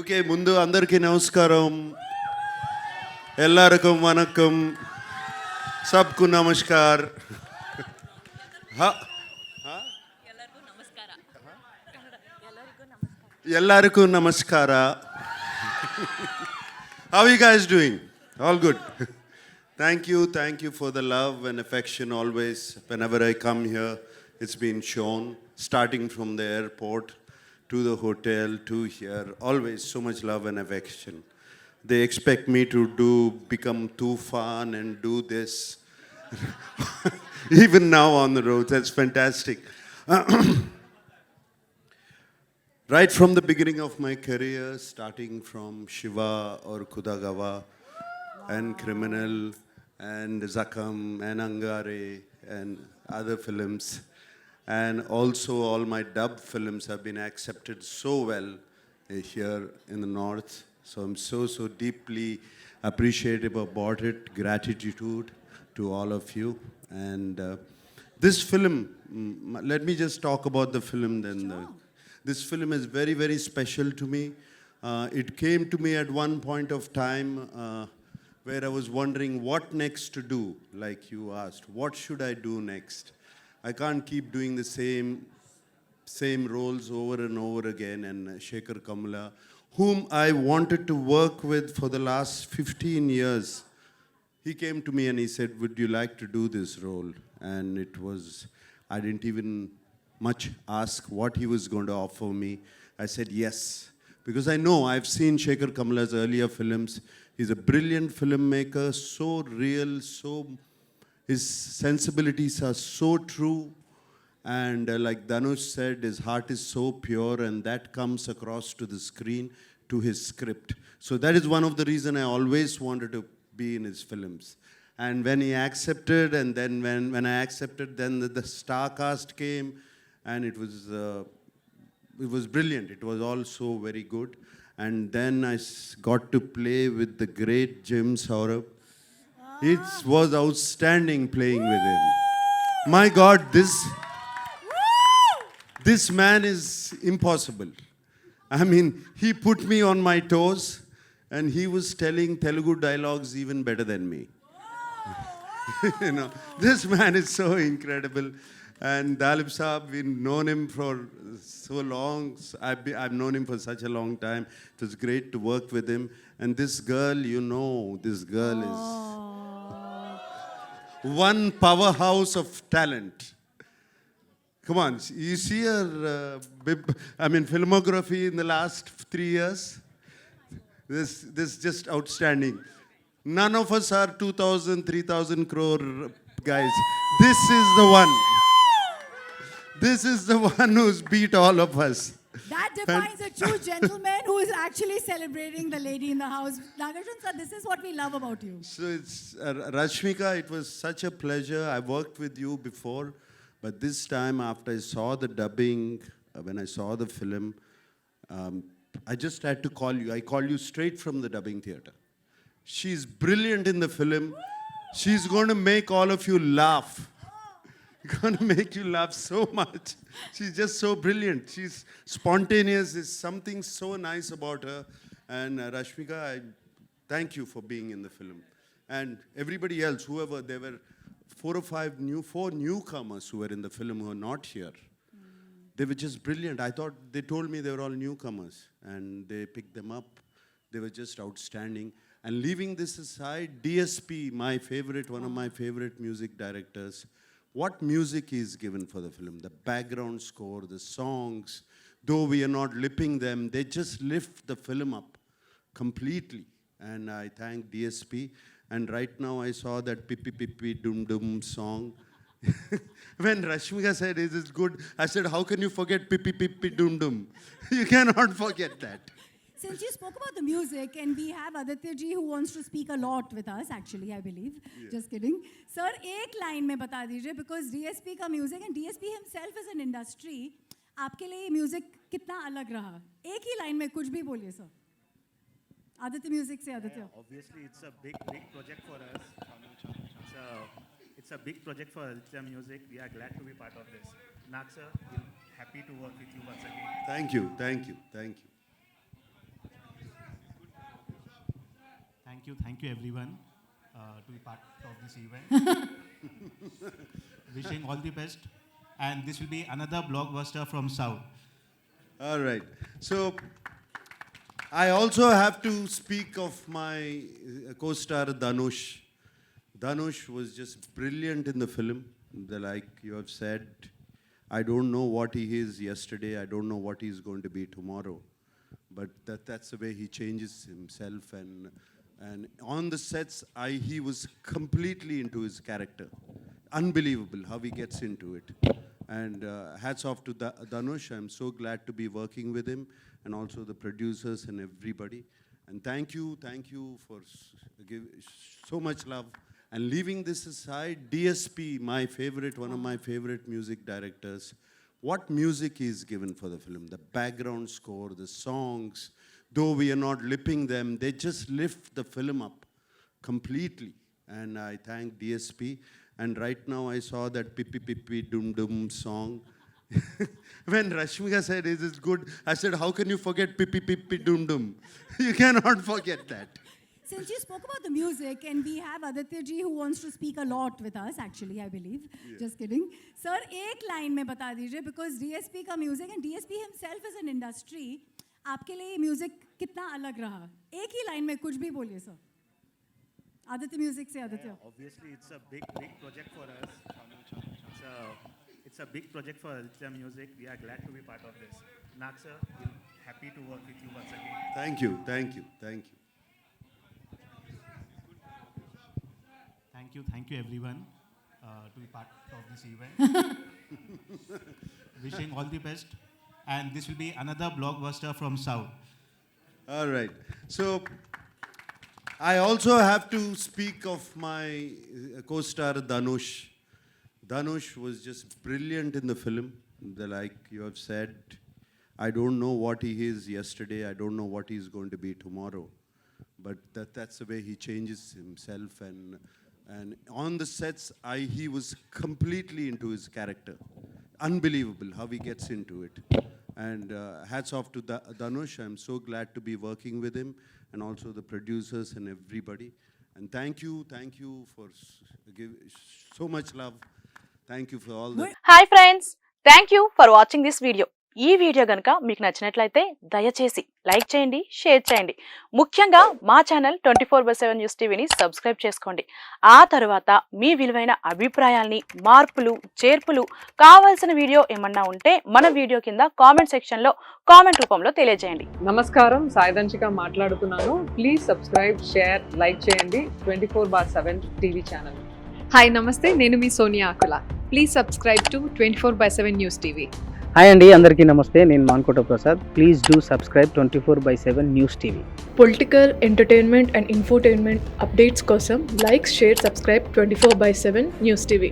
UK ముందు అందరికీ నమస్కారం, ఎల్లారకం వనక్కం, సబ్కు నమస్కార్. ఎల్లారకూ నమస్కార. How are you guys doing? All good. Thank you for the love and affection always. Whenever I come here, it's been shown, starting from the airport to the hotel to here. Always so much love and affection. They expect me to become too fun and do this. Even now on the road, that's fantastic. Right from the beginning of my career, starting from Shiva or Kudagawa and Criminal and Zakam and Angare and other films, and also all my dub films have been accepted so well here in the north. So I'm so deeply appreciative about it. Gratitude to all of you. And this film, let me just talk about the film then. This film is very special to me. It came to me at one point of time where I was wondering what next to do, like you asked. What should I do next? I can't keep doing the same roles over and over again. And Shekhar Kamla, whom I wanted to work with for the last 15 years, he came to me and he said, would you like to do this role? And it was, I didn't even much ask what he was going to offer me. I said yes, because I know I've seen Shekhar Kamla's earlier films. He's a brilliant filmmaker, so real, his sensibilities are so true. And like Dhanush said, his heart is so pure, and that comes across to the screen, to his script. So that is one of the reasons I always wanted to be in his films. And when he accepted, and then when I accepted, then the star cast came, and it was brilliant. It was all so very good. And then I got to play with the great Jim Saurabh. It was outstanding playing with him. My God, this man is impossible. I mean, he put me on my toes, and he was telling Telugu dialogues even better than me. You know, this man is so incredible. And Dalip Saab, we've known him for so long. I've known him for such a long time. It was great to work with him. And this girl, this girl is one powerhouse of talent. Come on, you see her, filmography in the last 3 years? This just outstanding. None of us are 2,000, 3,000 crore guys. This is the one. This is the one who's beat all of us. That defines a true gentleman who is actually celebrating the lady in the house. Nagarjun sir, this is what we love about you. So it's Rashmika, it was such a pleasure. I worked with you before, but this time after I saw the dubbing, when I saw the film, I just had to call you. I called you straight from the dubbing theater. She's brilliant in the film. She's going to make all of you laugh. Going to make you laugh so much. She's just so brilliant. She's spontaneous. There's something so nice about her. And Rashmika, I thank you for being in the film. And everybody else, whoever, there were 4 newcomers who were in the film who are not here. They were just brilliant. I thought, they told me they were all newcomers, and they picked them up. They were just outstanding. And leaving this aside, DSP, one of my favorite music directors, what music is given for the film, the background score, the songs, though we are not lipping them, they just lift the film up completely. And I thank DSP. And right now I saw that Pippi Pippi Dum Dum song. When Rashmika said, is this good? I said, how can you forget Pippi Pippi Dum Dum? You cannot forget that. Since you spoke about the music, and we have Aditya ji who wants to speak a lot with us, actually, I believe. Yeah. Just kidding. Sir, एक line में बता दीजिए, because DSP का music, and DSP himself is an industry. आपके लिए music कितना अलग रहा? एक ही line में कुछ भी बोलिए, sir. Aditya Music से Aditya. Obviously, it's a big project for us. It's a big project for Aditya Music. We are glad to be part of this. Nag sir, we're happy to work with you once again. Thank you. Thank you everyone to be part of this event. Wishing all the best, and this will be another blockbuster from South. All right. So I also have to speak of my co-star Dhanush. Dhanush was just brilliant in the film. Like you have said, I don't know what he is yesterday. I don't know what he's going to be tomorrow. But that's the way he changes himself. And on the sets, he was completely into his character. Unbelievable how he gets into it. And hats off to Dhanush. I'm so glad to be working with him, and also the producers and everybody. And thank you for giving so much love. And leaving this aside, DSP, my favorite, one of my favorite music directors, what music he's given for the film, the background score, the songs, though we are not lipping them, they just lift the film up completely. And I thank DSP. And right now I saw that Pippi Pippi Dum Dum song. When Rashmika said, is it good? I said, how can you forget Pippi Pippi Dum Dum? You cannot forget that. Since you spoke about the music, and we have Aditya ji who wants to speak a lot with us, actually, I believe. Yeah. Just kidding. Sir, एक line में बता दीजिए, because DSP का music, and DSP himself is an industry, आपके लिए ये music कितना अलग रहा? एक ही line में कुछ भी बोलिए, sir. Aditya Music से Aditya. Obviously, it's a big project for us. It's a big project for Aditya Music. We are glad to be part of this. Nag sir, we're happy to work with you once again. Thank you. Thank you everyone to be part of this event. Wishing all the best, and this will be another blockbuster from South. All right. So I also have to speak of my co-star Dhanush. Dhanush was just brilliant in the film. Like you have said, I don't know what he is yesterday. I don't know what he's going to be tomorrow. But that's the way he changes himself. And on the sets, he was completely into his character. Unbelievable how he gets into it. And hats off to Dhanush. I'm so glad to be working with him, and also the producers and everybody. And thank you for giving so much love. Thank you for all the... Hi friends, thank you for watching this video. ఈ video గనుక మీకు నచ్చినట్లయితే దయచేసి like చేయండి, share చేయండి. ముఖ్యంగా మా channel 24/7 news టీవీని సబ్స్క్రైబ్ చేసుకోండి. ఆ తర్వాత మీ విలువైన అభిప్రాయాల్ని, మార్పులు, చేర్పులు, కావాల్సిన వీడియో ఏమన్నా ఉంటే మన వీడియో కింద కామెంట్ సెక్షన్లో కామెంట్ రూపంలో తెలియజేయండి. నమస్కారం, సాయిదంచిక మాట్లాడుతున్నాను. ప్లీజ్ సబ్స్క్రైబ్, షేర్, లైక్ చేయండి 24/7 టీవీ ఛానల్. హాయ్ నమస్తే, నేను మీ Sonia Akula. Please subscribe to 24/7 news TV. Hi అండి, అందరికీ నమస్తే. నేను Mankota Prasad. Please do subscribe 24/7 news TV. Political, entertainment and infotainment updates కోసం like, share, subscribe 24/7 news TV.